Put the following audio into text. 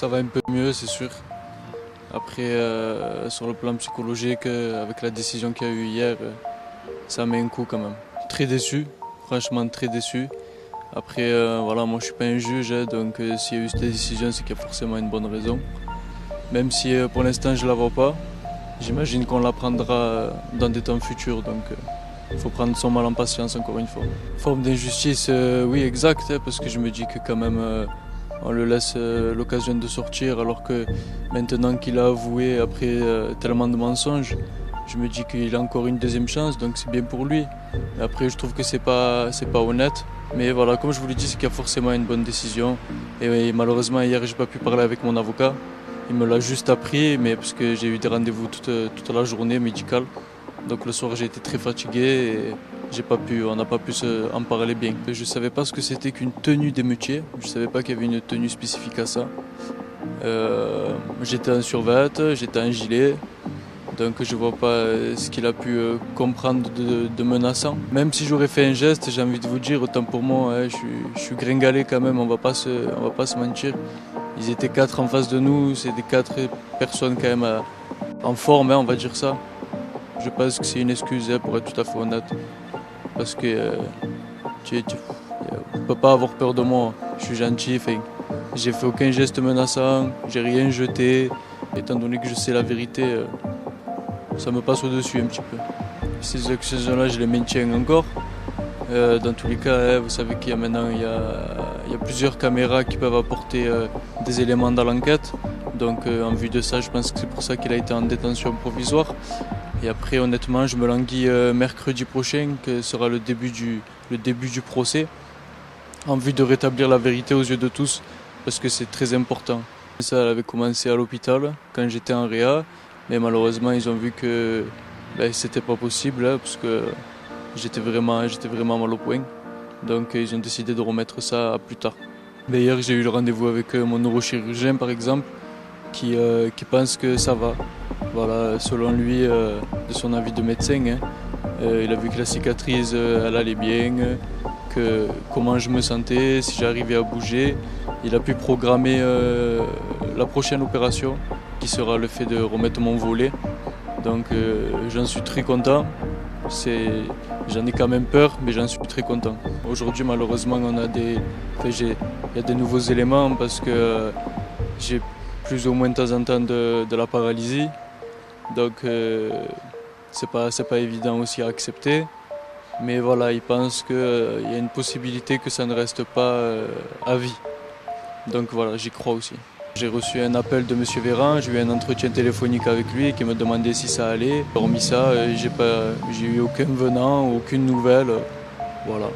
Ça va un peu mieux, c'est sûr. Après, sur le plan psychologique, avec la décision qu'il y a eu hier, ça met un coup quand même. Très déçu, franchement très déçu. Après, voilà, moi je suis pas un juge, hein, donc s'il y a eu cette décision, c'est qu'il y a forcément une bonne raison. Même si pour l'instant je la vois pas, j'imagine qu'on la prendra dans des temps futurs, donc il faut prendre son mal en patience encore une fois. Forme d'injustice, oui exact, hein, parce que je me dis que quand même on le laisse l'occasion de sortir, alors que maintenant qu'il a avoué après tellement de mensonges, je me dis qu'il a encore une deuxième chance, donc c'est bien pour lui. Mais après, je trouve que c'est pas honnête. Mais voilà, comme je vous l'ai dit, c'est qu'il y a forcément une bonne décision. Et malheureusement, hier, j'ai pas pu parler avec mon avocat. Il me l'a juste appris, mais parce que j'ai eu des rendez-vous toute la journée médicale. Donc le soir, j'ai été très fatigué et on n'a pas pu en parler bien. Je savais pas ce que c'était qu'une tenue d'émeutier. Je savais pas qu'il y avait une tenue spécifique à ça. J'étais en survêt, j'étais en gilet. Donc je vois pas ce qu'il a pu comprendre de menaçant. Même si j'aurais fait un geste, j'ai envie de vous dire, autant pour moi, hein, je suis gringalé quand même, on va pas se mentir. Ils étaient 4 en face de nous, c'est des 4 personnes quand même en forme, hein, on va dire ça. Je pense que c'est une excuse, hein, pour être tout à fait honnête. Parce que tu peux pas avoir peur de moi, je suis gentil, j'ai fait aucun geste menaçant, j'ai rien jeté. Étant donné que je sais la vérité, ça me passe au-dessus un petit peu. Ces accusations-là, je les maintiens encore. Dans tous les cas, hein, vous savez qu'il y a maintenant il y a plusieurs caméras qui peuvent apporter des éléments dans l'enquête. Donc en vue de ça, je pense que c'est pour ça qu'il a été en détention provisoire. Et après, honnêtement, je me languis mercredi prochain, que sera le début du procès, en vue de rétablir la vérité aux yeux de tous, parce que c'est très important. Ça avait commencé à l'hôpital, quand j'étais en réa, mais malheureusement, ils ont vu que c'était pas possible, hein, parce que j'étais vraiment mal au point. Donc ils ont décidé de remettre ça à plus tard. Mais hier, j'ai eu le rendez-vous avec mon neurochirurgien, par exemple, qui pense que ça va. Voilà, selon lui, de son avis de médecin, hein, il a vu que la cicatrice, elle allait bien, que comment je me sentais, si j'arrivais à bouger. Il a pu programmer la prochaine opération, qui sera le fait de remettre mon volet. Donc j'en suis très content. J'en ai quand même peur, mais j'en suis très content. Aujourd'hui, malheureusement, il y a des nouveaux éléments parce que j'ai plus ou moins de temps en temps de la paralysie. Donc c'est pas évident aussi à accepter. Mais voilà, il pense qu'il y a une possibilité que ça ne reste pas à vie. Donc voilà, j'y crois aussi. J'ai reçu un appel de M. Véran, j'ai eu un entretien téléphonique avec lui qui me demandait si ça allait. Hormis ça, j'ai eu aucun venant, aucune nouvelle. Voilà.